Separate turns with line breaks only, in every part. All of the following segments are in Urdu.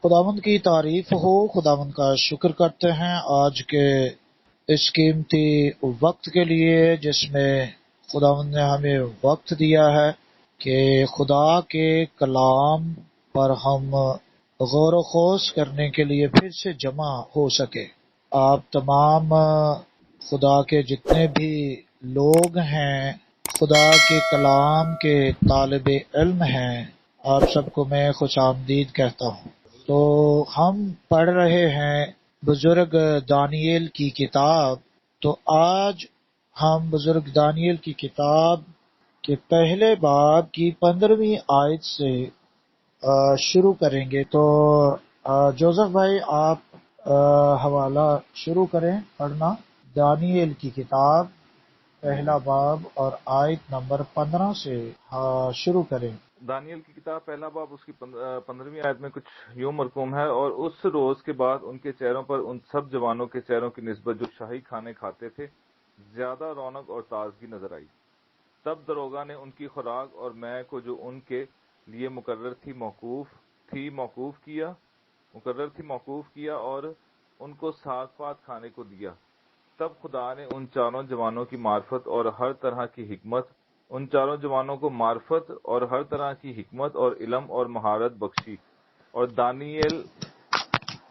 خداوند کی تعریف ہو، خداوند کا شکر کرتے ہیں آج کے اس قیمتی وقت کے لیے جس میں خداوند نے ہمیں وقت دیا ہے کہ خدا کے کلام پر ہم غور و خوض کرنے کے لیے پھر سے جمع ہو سکے۔ آپ تمام خدا کے جتنے بھی لوگ ہیں، خدا کے کلام کے طالب علم ہیں، آپ سب کو میں خوش آمدید کہتا ہوں۔ تو ہم پڑھ رہے ہیں بزرگ دانیل کی کتاب۔ تو آج ہم بزرگ دانیل کی کتاب کے پہلے باب کی 15ویں آیت سے شروع کریں گے۔ تو جوزف بھائی آپ حوالہ شروع کریں پڑھنا۔ دانیل کی کتاب پہلا باب اور آیت نمبر 15 سے شروع کریں۔
دانیل کی کتاب پہلا باب اس کی 15ویں آیت میں کچھ یوں مرقوم ہے، اور اس روز کے بعد ان کے چہروں پر ان سب جوانوں کے چہروں کی نسبت جو شاہی کھانے کھاتے تھے زیادہ رونق اور تازگی نظر آئی۔ تب دروگا نے ان کی خوراک اور مے کو جو ان کے لیے مقرر تھی موقوف کیا اور ان کو ساگ پات کھانے کو دیا۔ تب خدا نے ان چاروں جوانوں کی معرفت اور ہر طرح کی حکمت اور علم اور مہارت بخشی، اور دانیل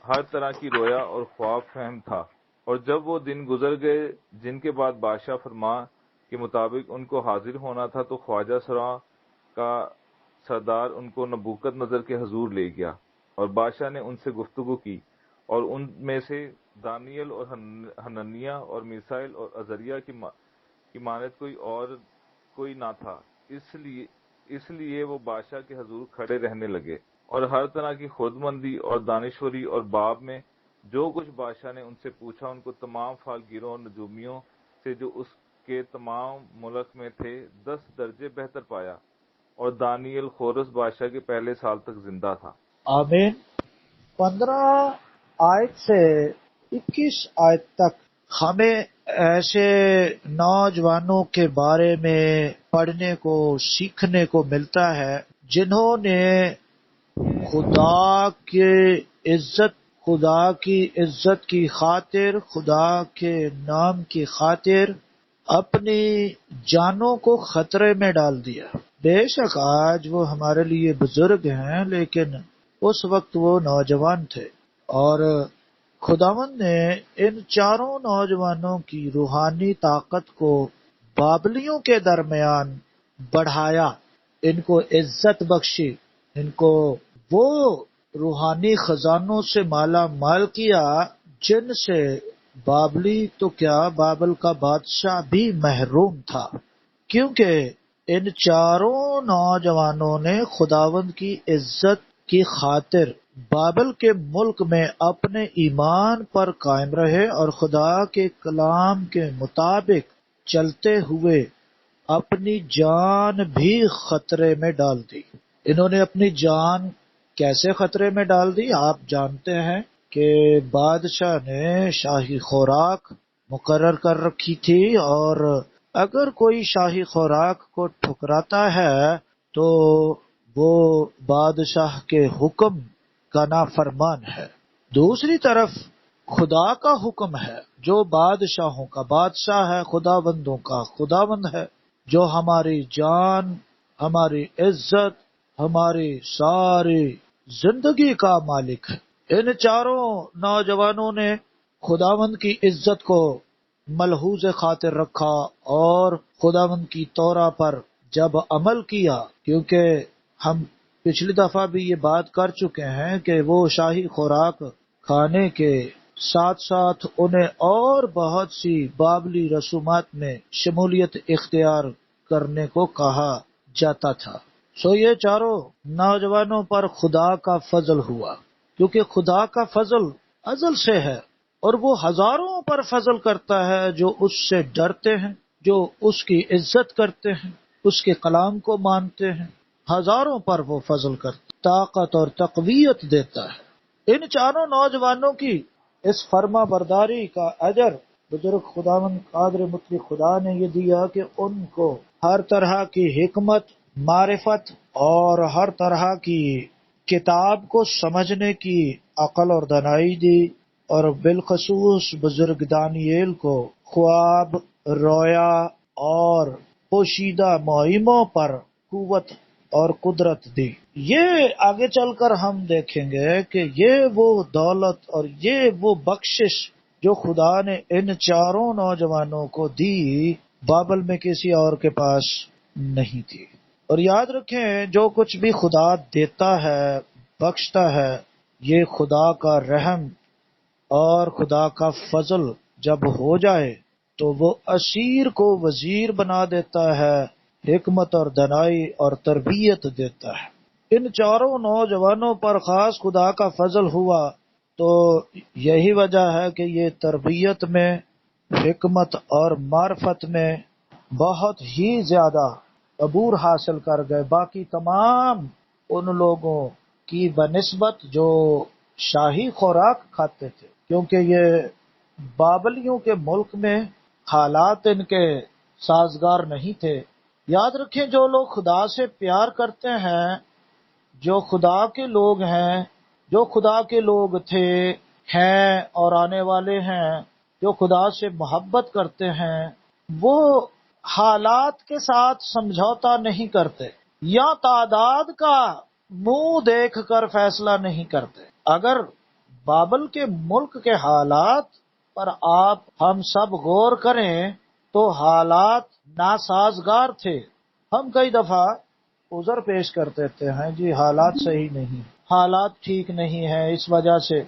ہر طرح کی رویا اور خواب فہم تھا۔ اور جب وہ دن گزر گئے جن کے بعد بادشاہ فرما کے مطابق ان کو حاضر ہونا تھا، تو خواجہ سراں کا سردار ان کو نبوکت نظر کے حضور لے گیا، اور بادشاہ نے ان سے گفتگو کی، اور ان میں سے دانیل اور حننیہ اور میسائیل اور عزریہ کی مانند کوئی نہ تھا۔ اس لیے وہ بادشاہ کے حضور کھڑے رہنے لگے، اور ہر طرح کی خردمندی اور دانشوری اور باب میں جو کچھ بادشاہ نے ان سے پوچھا ان کو تمام فالگیروں اور نجومیوں سے جو اس کے تمام ملک میں تھے 10 درجے بہتر پایا، اور دانیل خورس بادشاہ کے پہلے سال تک زندہ تھا۔
آمین۔ 15 آیت سے 21 آیت تک ہمیں ایسے نوجوانوں کے بارے میں پڑھنے کو سیکھنے کو ملتا ہے جنہوں نے خدا کی عزت کی خاطر، خدا کے نام کی خاطر اپنی جانوں کو خطرے میں ڈال دیا۔ بے شک آج وہ ہمارے لیے بزرگ ہیں، لیکن اس وقت وہ نوجوان تھے، اور خداوند نے ان چاروں نوجوانوں کی روحانی طاقت کو بابلیوں کے درمیان بڑھایا، ان کو عزت بخشی، ان کو وہ روحانی خزانوں سے مالا مال کیا جن سے بابلی تو کیا بابل کا بادشاہ بھی محروم تھا، کیونکہ ان چاروں نوجوانوں نے خداوند کی عزت کی خاطر بابل کے ملک میں اپنے ایمان پر قائم رہے اور خدا کے کلام کے مطابق چلتے ہوئے اپنی جان بھی خطرے میں ڈال دی۔ انہوں نے اپنی جان کیسے خطرے میں ڈال دی؟ آپ جانتے ہیں کہ بادشاہ نے شاہی خوراک مقرر کر رکھی تھی، اور اگر کوئی شاہی خوراک کو ٹھکراتا ہے تو وہ بادشاہ کے حکم کا نافرمان ہے۔ دوسری طرف خدا کا حکم ہے جو بادشاہوں کا بادشاہ ہے، خداوندوں کا خداوند ہے، جو ہماری جان، ہماری عزت، ہماری ساری زندگی کا مالک ہے۔ ان چاروں نوجوانوں نے خداوند کی عزت کو ملحوظ خاطر رکھا اور خداوند کی تورا پر جب عمل کیا، کیونکہ ہم پچھلی دفعہ بھی یہ بات کر چکے ہیں کہ وہ شاہی خوراک کھانے کے ساتھ ساتھ انہیں اور بہت سی بابلی رسومات میں شمولیت اختیار کرنے کو کہا جاتا تھا۔ سو یہ چاروں نوجوانوں پر خدا کا فضل ہوا، کیونکہ خدا کا فضل ازل سے ہے، اور وہ ہزاروں پر فضل کرتا ہے جو اس سے ڈرتے ہیں، جو اس کی عزت کرتے ہیں، اس کے کلام کو مانتے ہیں۔ ہزاروں پر وہ فضل کرتا، طاقت اور تقویت دیتا ہے۔ ان چاروں نوجوانوں کی اس فرما برداری کا اجر بزرگ خداوند قادر مطلق خدا نے یہ دیا کہ ان کو ہر طرح کی حکمت، معرفت اور ہر طرح کی کتاب کو سمجھنے کی عقل اور دانائی دی، اور بالخصوص بزرگ دانییل کو خواب، رویا اور پوشیدہ معائموں پر قوت اور قدرت دی۔ یہ آگے چل کر ہم دیکھیں گے کہ یہ وہ دولت اور یہ وہ بخشش جو خدا نے ان چاروں نوجوانوں کو دی، بابل میں کسی اور کے پاس نہیں تھی۔ اور یاد رکھیں، جو کچھ بھی خدا دیتا ہے، بخشتا ہے، یہ خدا کا رحم اور خدا کا فضل جب ہو جائے تو وہ اسیر کو وزیر بنا دیتا ہے، حکمت اور دانائی اور تربیت دیتا ہے۔ ان چاروں نوجوانوں پر خاص خدا کا فضل ہوا، تو یہی وجہ ہے کہ یہ تربیت میں، حکمت اور معرفت میں بہت ہی زیادہ عبور حاصل کر گئے باقی تمام ان لوگوں کی بنسبت جو شاہی خوراک کھاتے تھے، کیونکہ یہ بابلیوں کے ملک میں حالات ان کے سازگار نہیں تھے۔ یاد رکھیں، جو لوگ خدا سے پیار کرتے ہیں، جو خدا کے لوگ ہیں، جو خدا کے لوگ تھے، ہیں اور آنے والے ہیں، جو خدا سے محبت کرتے ہیں، وہ حالات کے ساتھ سمجھوتا نہیں کرتے یا تعداد کا منہ دیکھ کر فیصلہ نہیں کرتے۔ اگر بابل کے ملک کے حالات پر ہم سب غور کریں تو حالات ناسازگار تھے۔ ہم کئی دفعہ عذر پیش کر دیتے ہیں، جی حالات صحیح نہیں، حالات ٹھیک نہیں ہیں، اس وجہ سے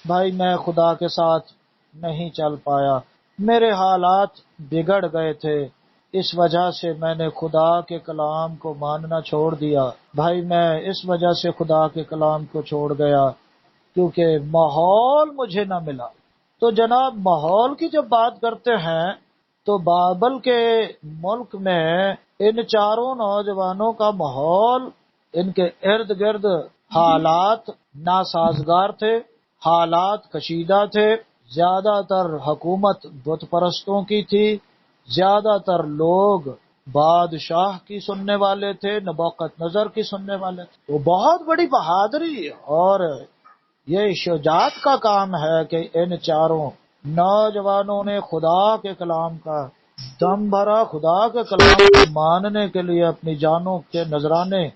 بھائی میں خدا کے ساتھ نہیں چل پایا، میرے حالات بگڑ گئے تھے، اس وجہ سے میں نے خدا کے کلام کو ماننا چھوڑ دیا، بھائی میں اس وجہ سے خدا کے کلام کو چھوڑ گیا کیونکہ ماحول مجھے نہ ملا۔ تو جناب، ماحول کی جب بات کرتے ہیں تو بابل کے ملک میں ان چاروں نوجوانوں کا ماحول، ان کے ارد گرد حالات ناسازگار تھے، حالات کشیدہ تھے، زیادہ تر حکومت بت پرستوں کی تھی، زیادہ تر لوگ بادشاہ کی سننے والے تھے، نبوکت نظر کی سننے والے تھے۔ وہ بہت بڑی بہادری اور یہ شجاعت کا کام ہے کہ ان چاروں نوجوانوں نے خدا کے کلام کا دم بھرا، خدا کے کلام کو ماننے کے لیے اپنی جانوں کے نذرانے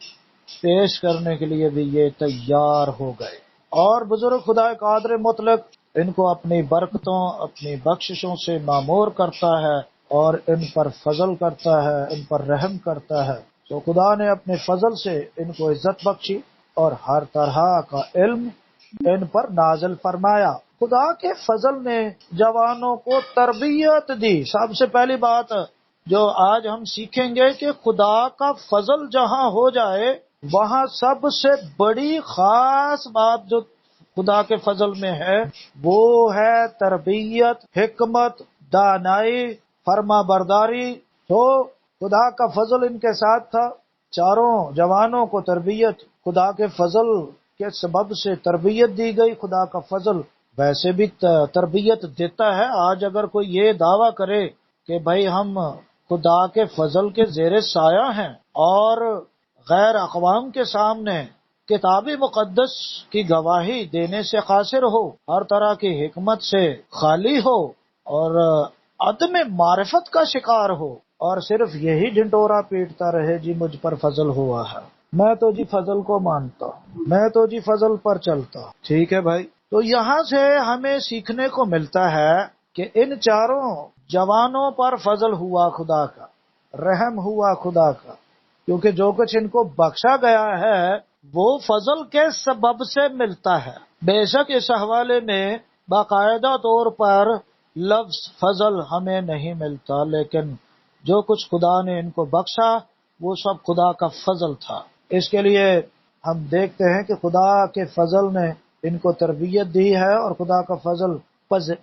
پیش کرنے کے لیے بھی یہ تیار ہو گئے۔ اور بزرگ خدا قادر مطلق ان کو اپنی برکتوں، اپنی بخششوں سے معمور کرتا ہے اور ان پر فضل کرتا ہے، ان پر رحم کرتا ہے۔ تو خدا نے اپنے فضل سے ان کو عزت بخشی اور ہر طرح کا علم ان پر نازل فرمایا۔ خدا کے فضل نے جوانوں کو تربیت دی۔ سب سے پہلی بات جو آج ہم سیکھیں گے کہ خدا کا فضل جہاں ہو جائے وہاں سب سے بڑی خاص بات جو خدا کے فضل میں ہے وہ ہے تربیت، حکمت، دانائی، فرما برداری۔ تو خدا کا فضل ان کے ساتھ تھا، چاروں جوانوں کو تربیت خدا کے فضل کے سبب سے تربیت دی گئی۔ خدا کا فضل ویسے بھی تربیت دیتا ہے۔ آج اگر کوئی یہ دعویٰ کرے کہ بھائی ہم خدا کے فضل کے زیر سایہ ہیں اور غیر اقوام کے سامنے کتاب مقدس کی گواہی دینے سے قاصر ہو، ہر طرح کی حکمت سے خالی ہو اور عدم معرفت کا شکار ہو اور صرف یہی ڈھنڈورا پیٹتا رہے، جی مجھ پر فضل ہوا ہے، میں تو جی فضل کو مانتا ہوں، میں تو جی فضل پر چلتا ہوں، ٹھیک ہے بھائی۔ تو یہاں سے ہمیں سیکھنے کو ملتا ہے کہ ان چاروں جوانوں پر فضل ہوا خدا کا، رحم ہوا خدا کا، کیونکہ جو کچھ ان کو بخشا گیا ہے وہ فضل کے سبب سے ملتا ہے۔ بے شک اس حوالے میں باقاعدہ طور پر لفظ فضل ہمیں نہیں ملتا، لیکن جو کچھ خدا نے ان کو بخشا وہ سب خدا کا فضل تھا۔ اس کے لیے ہم دیکھتے ہیں کہ خدا کے فضل نے ان کو تربیت دی ہے اور خدا کا فضل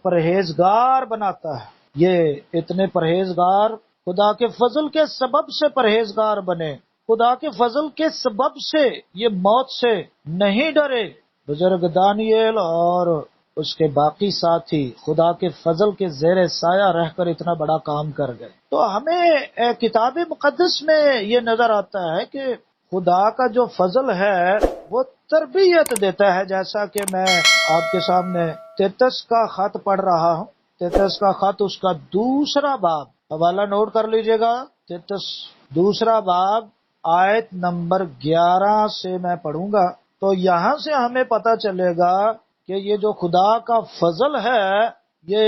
پرہیزگار بناتا ہے۔ یہ اتنے پرہیزگار خدا کے فضل کے سبب سے پرہیزگار بنے، خدا کے فضل کے سبب سے یہ موت سے نہیں ڈرے۔ بزرگ دانیل اور اس کے باقی ساتھی خدا کے فضل کے زیر سایہ رہ کر اتنا بڑا کام کر گئے۔ تو ہمیں کتاب مقدس میں یہ نظر آتا ہے کہ خدا کا جو فضل ہے وہ تربیت دیتا ہے. جیسا کہ میں آپ کے سامنے تیتس کا خط پڑھ رہا ہوں. تیتس کا خط اس کا دوسرا باب، حوالہ نوٹ کر لیجئے گا. تیتس دوسرا باب آیت نمبر 11 سے میں پڑھوں گا. تو یہاں سے ہمیں پتہ چلے گا کہ یہ جو خدا کا فضل ہے، یہ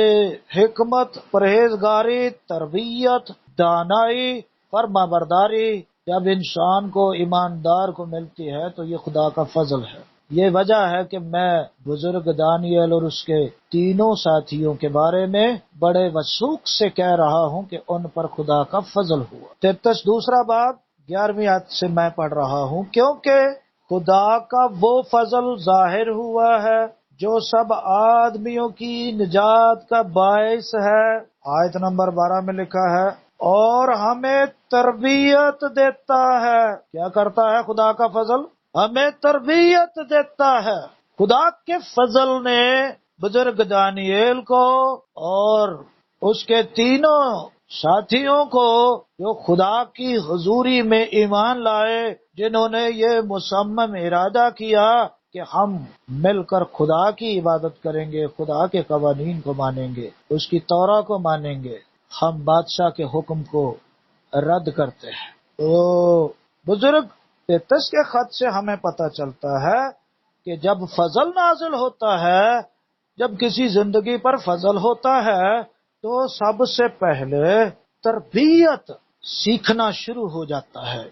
حکمت، پرہیزگاری، تربیت، دانائی، فرما برداری جب انسان کو، ایماندار کو ملتی ہے تو یہ خدا کا فضل ہے. یہ وجہ ہے کہ میں بزرگ دانیل اور اس کے تینوں ساتھیوں کے بارے میں بڑے وثوق سے کہہ رہا ہوں کہ ان پر خدا کا فضل ہوا. 33 دوسرا باب 11ویں آیت سے میں پڑھ رہا ہوں. کیونکہ خدا کا وہ فضل ظاہر ہوا ہے جو سب آدمیوں کی نجات کا باعث ہے. آیت نمبر 12 میں لکھا ہے، اور ہمیں تربیت دیتا ہے. کیا کرتا ہے خدا کا فضل؟ ہمیں تربیت دیتا ہے. خدا کے فضل نے بزرگ دانیل کو اور اس کے تینوں ساتھیوں کو جو خدا کی حضوری میں ایمان لائے، جنہوں نے یہ مصمم ارادہ کیا کہ ہم مل کر خدا کی عبادت کریں گے، خدا کے قوانین کو مانیں گے، اس کی تورا کو مانیں گے، ہم بادشاہ کے حکم کو رد کرتے ہیں. تو بزرگ تیتس کے خط سے ہمیں پتہ چلتا ہے کہ جب فضل نازل ہوتا ہے، جب کسی زندگی پر فضل ہوتا ہے تو سب سے پہلے تربیت سیکھنا شروع ہو جاتا ہے.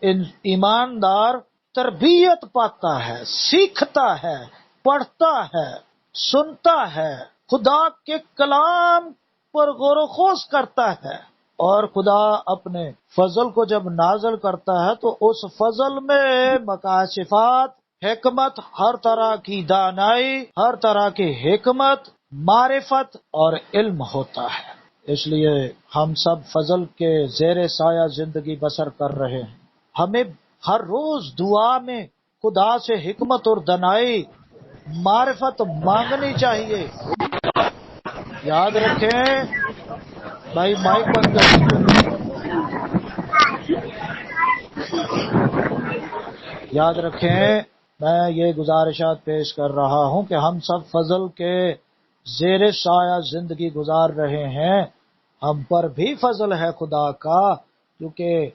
ایماندار تربیت پاتا ہے، سیکھتا ہے، پڑھتا ہے، سنتا ہے، خدا کے کلام پر غور و خوض کرتا ہے. اور خدا اپنے فضل کو جب نازل کرتا ہے تو اس فضل میں مکاشفات، حکمت، ہر طرح کی دانائی، ہر طرح کی حکمت، معرفت اور علم ہوتا ہے. اس لیے ہم سب فضل کے زیر سایہ زندگی بسر کر رہے ہیں. ہمیں ہر روز دعا میں خدا سے حکمت اور دانائی، معرفت مانگنی چاہیے. یاد رکھیں بھائی، مائک بند کر دیجیے. یاد رکھیں میں یہ گزارشات پیش کر رہا ہوں کہ ہم سب فضل کے زیر سایہ زندگی گزار رہے ہیں. ہم پر بھی فضل ہے خدا کا، کیونکہ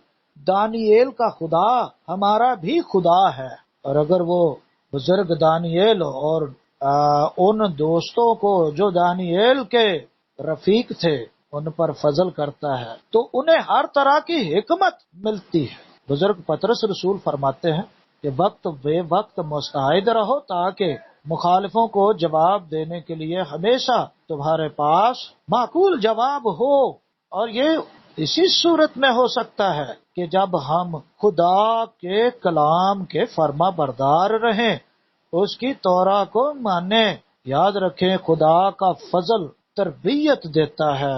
دانیل کا خدا ہمارا بھی خدا ہے. اور اگر وہ بزرگ دانیل اور ان دوستوں کو جو دانیل کے رفیق تھے ان پر فضل کرتا ہے تو انہیں ہر طرح کی حکمت ملتی ہے. بزرگ پطرس رسول فرماتے ہیں کہ وقت بے وقت مستعد رہو تاکہ مخالفوں کو جواب دینے کے لیے ہمیشہ تمہارے پاس معقول جواب ہو. اور یہ اسی صورت میں ہو سکتا ہے کہ جب ہم خدا کے کلام کے فرما بردار رہیں، اس کی تورا کو مانیں. یاد رکھیں خدا کا فضل تربیت دیتا ہے،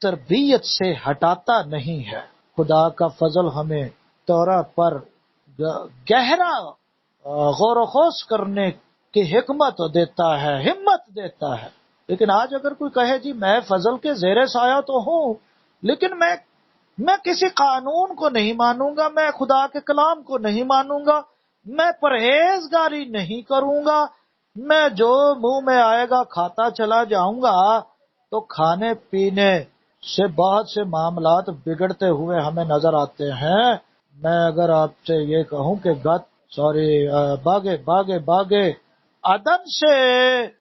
تربیت سے ہٹاتا نہیں ہے. خدا کا فضل ہمیں تورا پر گہرا غور و خوض کرنے کی حکمت دیتا ہے، ہمت دیتا ہے. لیکن آج اگر کوئی کہے جی میں فضل کے زیر سایہ تو ہوں، لیکن میں کسی قانون کو نہیں مانوں گا، میں خدا کے کلام کو نہیں مانوں گا، میں پرہیزگاری نہیں کروں گا، میں جو منہ میں آئے گا کھاتا چلا جاؤں گا، تو کھانے پینے سے بہت سے معاملات بگڑتے ہوئے ہمیں نظر آتے ہیں. میں اگر آپ سے یہ کہوں کہ باغے عدن سے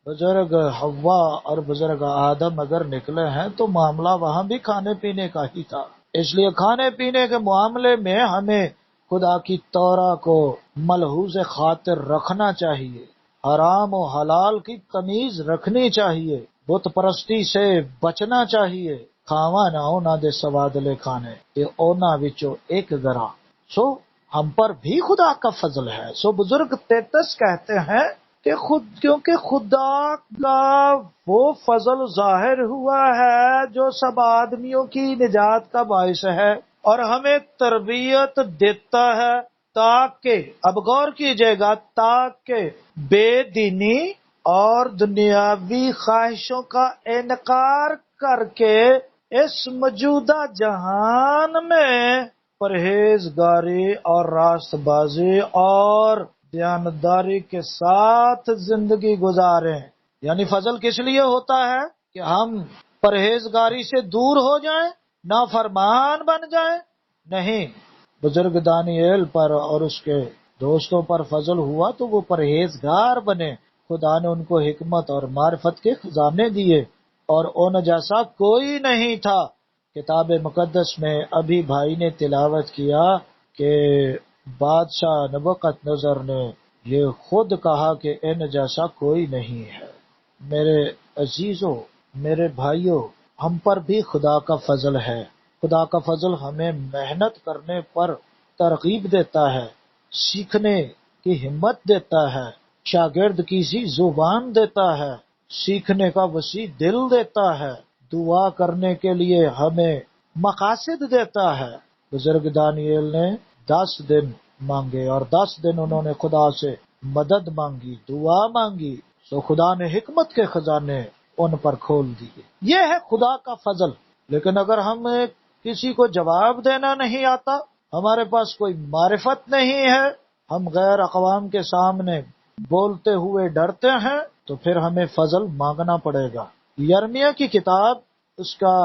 بزرگ حوا اور بزرگ آدم اگر نکلے ہیں تو معاملہ وہاں بھی کھانے پینے کا ہی تھا. اس لیے کھانے پینے کے معاملے میں ہمیں خدا کی تورا کو ملحوظ خاطر رکھنا چاہیے، حرام و حلال کی تمیز رکھنی چاہیے، بت پرستی سے بچنا چاہیے. کھاوا نہ ہونا دے سوادلے کھانے یہ اونا وچو ایک گرا. سو ہم پر بھی خدا کا فضل ہے. سو بزرگ تیتس کہتے ہیں کہ کیونکہ خدا کا وہ فضل ظاہر ہوا ہے جو سب آدمیوں کی نجات کا باعث ہے، اور ہمیں تربیت دیتا ہے تاکہ، اب غور کیجئے گا، تاکہ بے دینی اور دنیاوی خواہشوں کا انکار کر کے اس موجودہ جہان میں پرہیزگاری اور راست بازی اور دیانتداری کے ساتھ زندگی گزاریں. یعنی فضل کس لیے ہوتا ہے؟ کہ ہم پرہیزگاری سے دور ہو جائیں، نافرمان بن جائیں؟ نہیں، بزرگ دانیال پر اور اس کے دوستوں پر فضل ہوا تو وہ پرہیزگار بنے. خدا نے ان کو حکمت اور معرفت کے خزانے دیے اور ان جیسا کوئی نہیں تھا. کتاب مقدس میں ابھی بھائی نے تلاوت کیا کہ بادشاہ نبوکت نظر نے یہ خود کہا کہ ان جیسا کوئی نہیں ہے. میرے عزیزوں، میرے بھائیوں، ہم پر بھی خدا کا فضل ہے. خدا کا فضل ہمیں محنت کرنے پر ترغیب دیتا ہے، سیکھنے کی ہمت دیتا ہے، شاگرد کی سی زبان دیتا ہے، سیکھنے کا وسیع دل دیتا ہے، دعا کرنے کے لیے ہمیں مقاصد دیتا ہے. بزرگ دانیال نے 10 دن مانگے اور 10 دن انہوں نے خدا سے مدد مانگی، دعا مانگی، تو خدا نے حکمت کے خزانے ان پر کھول دیے. یہ ہے خدا کا فضل. لیکن اگر ہم کسی کو جواب دینا نہیں آتا، ہمارے پاس کوئی معرفت نہیں ہے، ہم غیر اقوام کے سامنے بولتے ہوئے ڈرتے ہیں، تو پھر ہمیں فضل مانگنا پڑے گا. یرمیہ کی کتاب اس کا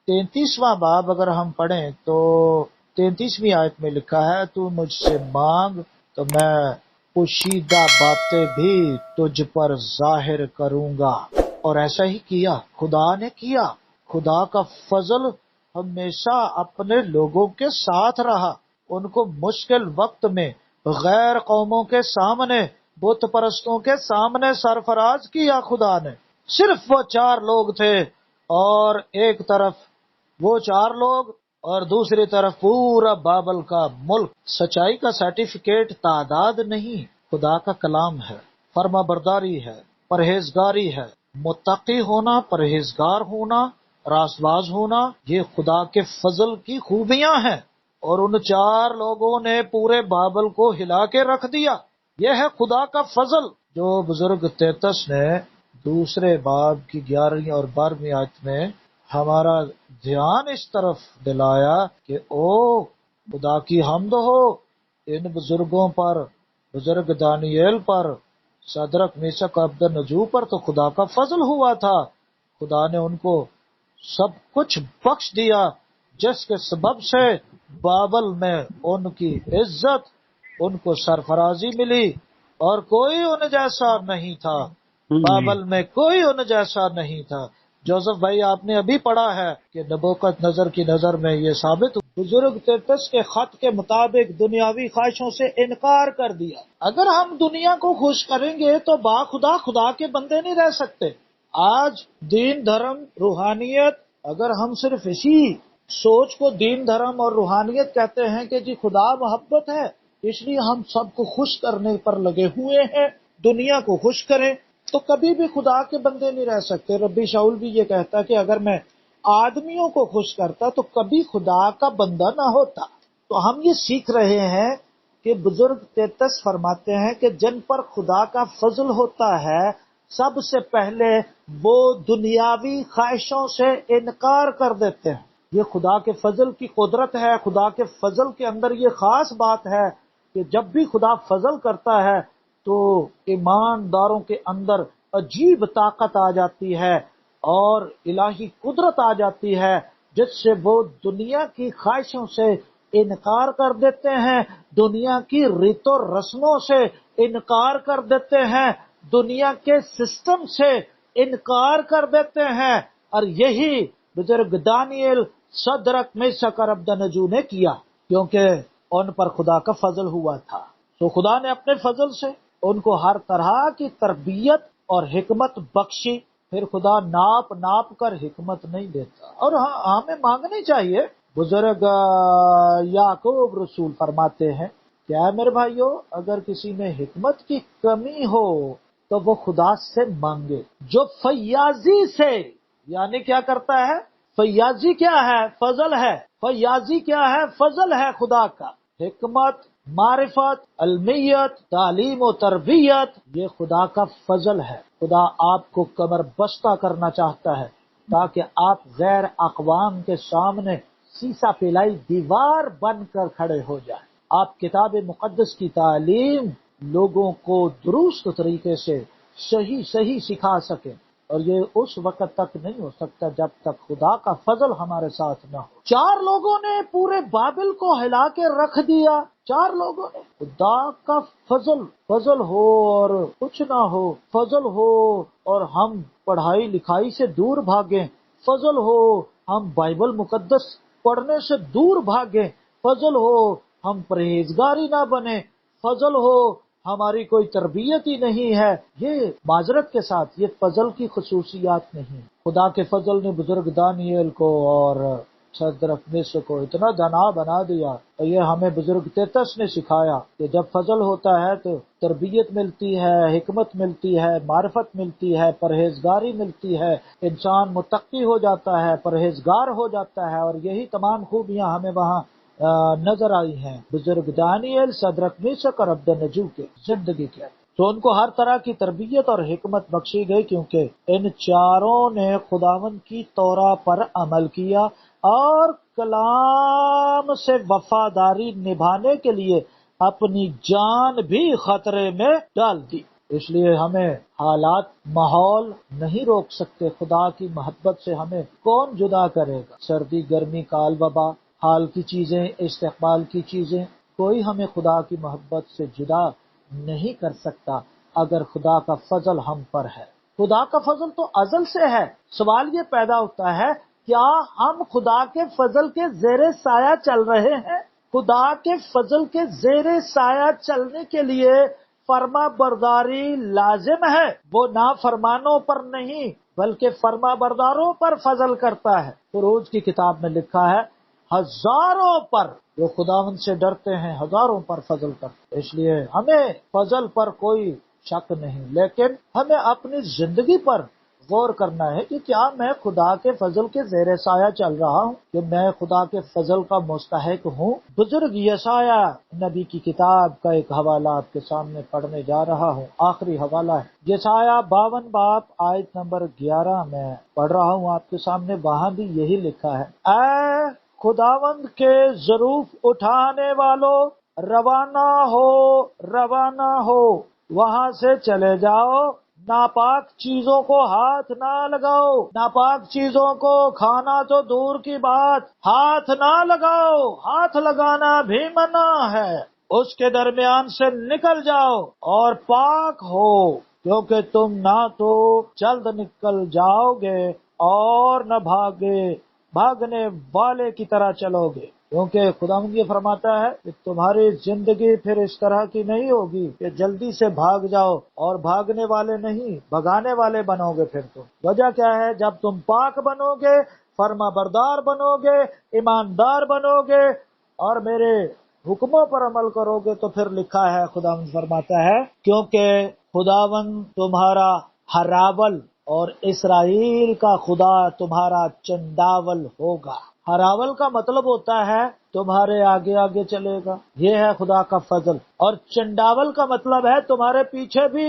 33واں باب اگر ہم پڑھیں تو 33ویں آیت میں لکھا ہے، تو مجھ سے مانگ تو میں پوشیدہ باتیں بھی تجھ پر ظاہر کروں گا. اور ایسا ہی کیا، خدا نے کیا. خدا کا فضل ہمیشہ اپنے لوگوں کے ساتھ رہا. ان کو مشکل وقت میں غیر قوموں کے سامنے، بت پرستوں کے سامنے سرفراز کیا. خدا نے صرف وہ 4 لوگ تھے، اور ایک طرف وہ 4 لوگ اور دوسری طرف پورا بابل کا ملک. سچائی کا سرٹیفکیٹ تعداد نہیں، خدا کا کلام ہے، فرما برداری ہے، پرہیزگاری ہے. متقی ہونا، پرہیزگار ہونا، راست باز ہونا، یہ خدا کے فضل کی خوبیاں ہیں. اور ان 4 لوگوں نے پورے بابل کو ہلا کے رکھ دیا. یہ ہے خدا کا فضل، جو بزرگ تیتس نے دوسرے باب کی 11ویں اور 12ویں آیت میں ہمارا دھیان اس طرف دلایا کہ او خدا کی حمد ہو ان بزرگوں پر، بزرگ دانیال پر، شدرک میشک عبدالنجو پر تو خدا کا فضل ہوا تھا. خدا نے ان کو سب کچھ بخش دیا، جس کے سبب سے بابل میں ان کی عزت، ان کو سرفرازی ملی، اور کوئی ان جیسا نہیں تھا. بابل میں کوئی ان جیسا نہیں تھا. جوزف بھائی، آپ نے ابھی پڑھا ہے کہ نبوکت نظر کی نظر میں یہ ثابت ہوا. بزرگ تیتس کے خط کے مطابق دنیاوی خواہشوں سے انکار کر دیا. اگر ہم دنیا کو خوش کریں گے تو باخدا خدا کے بندے نہیں رہ سکتے. آج دین دھرم روحانیت، اگر ہم صرف اسی سوچ کو دین دھرم اور روحانیت کہتے ہیں کہ جی خدا محبت ہے، اس لیے ہم سب کو خوش کرنے پر لگے ہوئے ہیں، دنیا کو خوش کریں، تو کبھی بھی خدا کے بندے نہیں رہ سکتے. ربی شاول بھی یہ کہتا کہ اگر میں آدمیوں کو خوش کرتا تو کبھی خدا کا بندہ نہ ہوتا. تو ہم یہ سیکھ رہے ہیں کہ بزرگ تیتس فرماتے ہیں کہ جن پر خدا کا فضل ہوتا ہے، سب سے پہلے وہ دنیاوی خواہشوں سے انکار کر دیتے ہیں. یہ خدا کے فضل کی قدرت ہے. خدا کے فضل کے اندر یہ خاص بات ہے کہ جب بھی خدا فضل کرتا ہے تو ایمانداروں کے اندر عجیب طاقت آ جاتی ہے اور الہی قدرت آ جاتی ہے، جس سے وہ دنیا کی خواہشوں سے انکار کر دیتے ہیں، دنیا کی ریت و رسموں سے انکار کر دیتے ہیں، دنیا کے سسٹم سے انکار کر دیتے ہیں. اور یہی بزرگ دانیال، شدرک میشک اور عبدالنجو نے کیا، کیونکہ ان پر خدا کا فضل ہوا تھا. تو خدا نے اپنے فضل سے ان کو ہر طرح کی تربیت اور حکمت بخشی. پھر خدا ناپ ناپ کر حکمت نہیں دیتا، اور ہمیں مانگنی چاہیے. بزرگ یعقوب رسول فرماتے ہیں، کیا میرے بھائیو، اگر کسی میں حکمت کی کمی ہو تو وہ خدا سے مانگے، جو فیاضی سے، یعنی کیا کرتا ہے؟ فیاضی کیا ہے؟ فضل ہے. فیاضی کیا ہے؟ فضل ہے خدا کا. حکمت، معرفت، علمیت، تعلیم و تربیت، یہ خدا کا فضل ہے. خدا آپ کو کمر بستہ کرنا چاہتا ہے تاکہ آپ غیر اقوام کے سامنے سیسا پلائی دیوار بن کر کھڑے ہو جائیں. آپ کتاب مقدس کی تعلیم لوگوں کو درست طریقے سے صحیح سکھا سکیں، اور یہ اس وقت تک نہیں ہو سکتا جب تک خدا کا فضل ہمارے ساتھ نہ ہو۔ 4 لوگوں نے پورے بابل کو ہلا کے رکھ دیا، 4 لوگوں نے۔ خدا کا فضل ہو اور کچھ نہ ہو، فضل ہو اور ہم پڑھائی لکھائی سے دور بھاگیں، فضل ہو ہم بائبل مقدس پڑھنے سے دور بھاگیں، فضل ہو ہم پرہیزگاری نہ بنیں، فضل ہو ہماری کوئی تربیت ہی نہیں ہے، یہ معذرت کے ساتھ یہ فضل کی خصوصیات نہیں۔ خدا کے فضل نے بزرگ دانیل کو اور شدرک میشک کو اتنا دانا بنا دیا، اور یہ ہمیں بزرگ تیتس نے سکھایا کہ جب فضل ہوتا ہے تو تربیت ملتی ہے، حکمت ملتی ہے، معرفت ملتی ہے، پرہیزگاری ملتی ہے، انسان متقی ہو جاتا ہے، پرہیزگار ہو جاتا ہے، اور یہی تمام خوبیاں ہمیں وہاں نظر آئی ہیں بزرگ دانیل، شدرک میشک اور عبدالنجو کے زندگی کے۔ تو ان کو ہر طرح کی تربیت اور حکمت بخشی گئی، کیونکہ ان چاروں نے خداوند کی تورا پر عمل کیا اور کلام سے وفاداری نبھانے کے لیے اپنی جان بھی خطرے میں ڈال دی۔ اس لیے ہمیں حالات، ماحول نہیں روک سکتے۔ خدا کی محبت سے ہمیں کون جدا کرے گا؟ سردی، گرمی، کال، وبا، حال کی چیزیں، استقبال کی چیزیں، کوئی ہمیں خدا کی محبت سے جدا نہیں کر سکتا اگر خدا کا فضل ہم پر ہے۔ خدا کا فضل تو ازل سے ہے۔ سوال یہ پیدا ہوتا ہے، کیا ہم خدا کے فضل کے زیر سایہ چل رہے ہیں؟ خدا کے فضل کے زیر سایہ چلنے کے لیے فرما برداری لازم ہے۔ وہ نافرمانوں پر نہیں بلکہ فرما برداروں پر فضل کرتا ہے۔ خروج کی کتاب میں لکھا ہے، ہزاروں پر جو خداوند سے ڈرتے ہیں ہزاروں پر فضل کرتے ہیں۔ اس لیے ہمیں فضل پر کوئی شک نہیں، لیکن ہمیں اپنی زندگی پر غور کرنا ہے کہ کیا میں خدا کے فضل کے زیر سایہ چل رہا ہوں، کہ میں خدا کے فضل کا مستحق ہوں۔ بزرگ یسایہ نبی کی کتاب کا ایک حوالہ آپ کے سامنے پڑھنے جا رہا ہوں، آخری حوالہ ہے یسایہ 52 باب آیت نمبر 11 میں پڑھ رہا ہوں آپ کے سامنے۔ وہاں بھی یہی لکھا ہے، اے خداوند کے ظروف اٹھانے والو، روانہ ہو وہاں سے چلے جاؤ، ناپاک چیزوں کو ہاتھ نہ لگاؤ، ناپاک چیزوں کو کھانا تو دور کی بات، ہاتھ نہ لگاؤ، ہاتھ لگانا بھی منع ہے، اس کے درمیان سے نکل جاؤ اور پاک ہو، کیونکہ تم نہ تو جلد نکل جاؤ گے اور نہ بھاگنے والے کی طرح چلو گے۔ کیونکہ خداوند یہ فرماتا ہے کہ تمہاری زندگی پھر اس طرح کی نہیں ہوگی کہ جلدی سے بھاگ جاؤ، اور بھاگنے والے نہیں بھگانے والے بنو گے۔ پھر تو وجہ کیا ہے؟ جب تم پاک بنو گے، فرما بردار بنو گے، ایماندار بنو گے اور میرے حکموں پر عمل کرو گے، تو پھر لکھا ہے، خداوند فرماتا ہے، کیونکہ خداوند تمہارا ہراول اور اسرائیل کا خدا تمہارا چنداول ہوگا۔ ہراول کا مطلب ہوتا ہے تمہارے آگے آگے چلے گا، یہ ہے خدا کا فضل، اور چنڈاول کا مطلب ہے تمہارے پیچھے بھی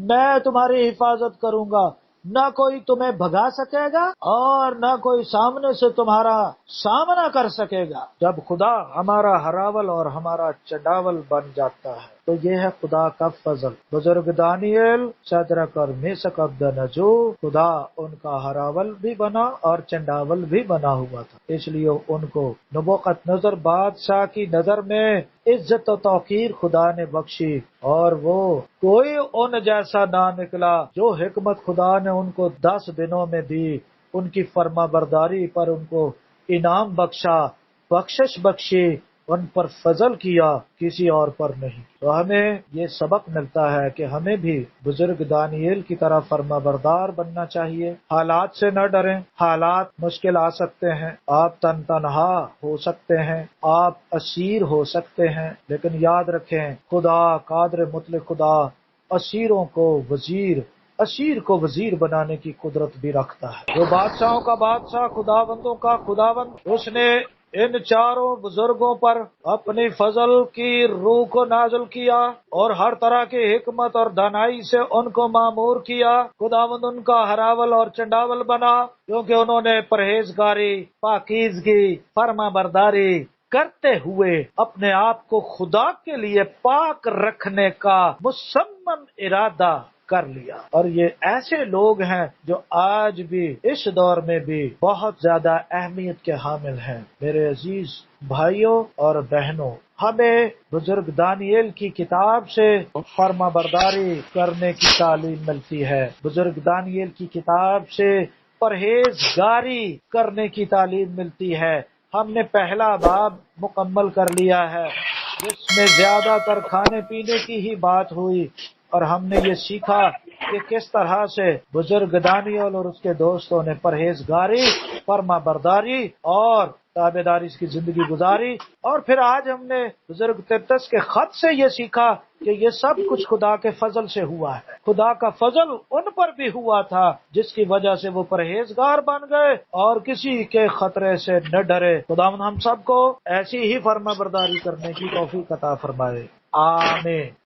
میں تمہاری حفاظت کروں گا، نہ کوئی تمہیں بھگا سکے گا اور نہ کوئی سامنے سے تمہارا سامنا کر سکے گا۔ جب خدا ہمارا ہراول اور ہمارا چنڈاول بن جاتا ہے تو یہ ہے خدا کا فضل۔ بزرگ دانیل، شدرک اور میشک عبدالنجو، خدا ان کا ہراول بھی بنا اور چنڈاول بھی بنا ہوا تھا، اس لیے ان کو نبوکت نظر بادشاہ کی نظر میں عزت و توقیر خدا نے بخشی، اور وہ کوئی ان جیسا نہ نکلا۔ جو حکمت خدا نے ان کو 10 دنوں میں دی، ان کی فرما برداری پر ان کو انعام بخشا، بخشش بخشی، ان پر فضل کیا، کسی اور پر نہیں۔ تو ہمیں یہ سبق ملتا ہے کہ ہمیں بھی بزرگ دانیل کی طرح فرما بردار بننا چاہیے۔ حالات سے نہ ڈریں، حالات مشکل آ سکتے ہیں، آپ تنہا ہو سکتے ہیں، آپ اسیر ہو سکتے ہیں، لیکن یاد رکھیں خدا قادر مطلق خدا اسیر کو وزیر بنانے کی قدرت بھی رکھتا ہے۔ جو بادشاہوں کا بادشاہ، خداوندوں کا خداوند، اس نے ان چاروں بزرگوں پر اپنی فضل کی روح کو نازل کیا اور ہر طرح کی حکمت اور دانائی سے ان کو معمور کیا۔ خداوند ان کا ہراول اور چنڈاول بنا، کیونکہ انہوں نے پرہیزگاری، پاکیزگی، فرما برداری کرتے ہوئے اپنے آپ کو خدا کے لیے پاک رکھنے کا مصمم ارادہ کر لیا۔ اور یہ ایسے لوگ ہیں جو آج بھی اس دور میں بھی بہت زیادہ اہمیت کے حامل ہیں۔ میرے عزیز بھائیوں اور بہنوں، ہمیں بزرگ دانیل کی کتاب سے فرما برداری کرنے کی تعلیم ملتی ہے۔ بزرگ دانیل کی کتاب سے پرہیزگاری کرنے کی تعلیم ملتی ہے۔ ہم نے پہلا باب مکمل کر لیا ہے جس میں زیادہ تر کھانے پینے کی ہی بات ہوئی، اور ہم نے یہ سیکھا کہ کس طرح سے بزرگ دانیال اور اس کے دوستوں نے پرہیزگاری، فرما برداری اور تابعداری کی زندگی گزاری۔ اور پھر آج ہم نے بزرگ ترتس کے خط سے یہ سیکھا کہ یہ سب کچھ خدا کے فضل سے ہوا ہے۔ خدا کا فضل ان پر بھی ہوا تھا جس کی وجہ سے وہ پرہیزگار بن گئے اور کسی کے خطرے سے نہ ڈرے۔ خداوند ہم سب کو ایسی ہی فرما برداری کرنے کی توفیق عطا فرمائے، آمین۔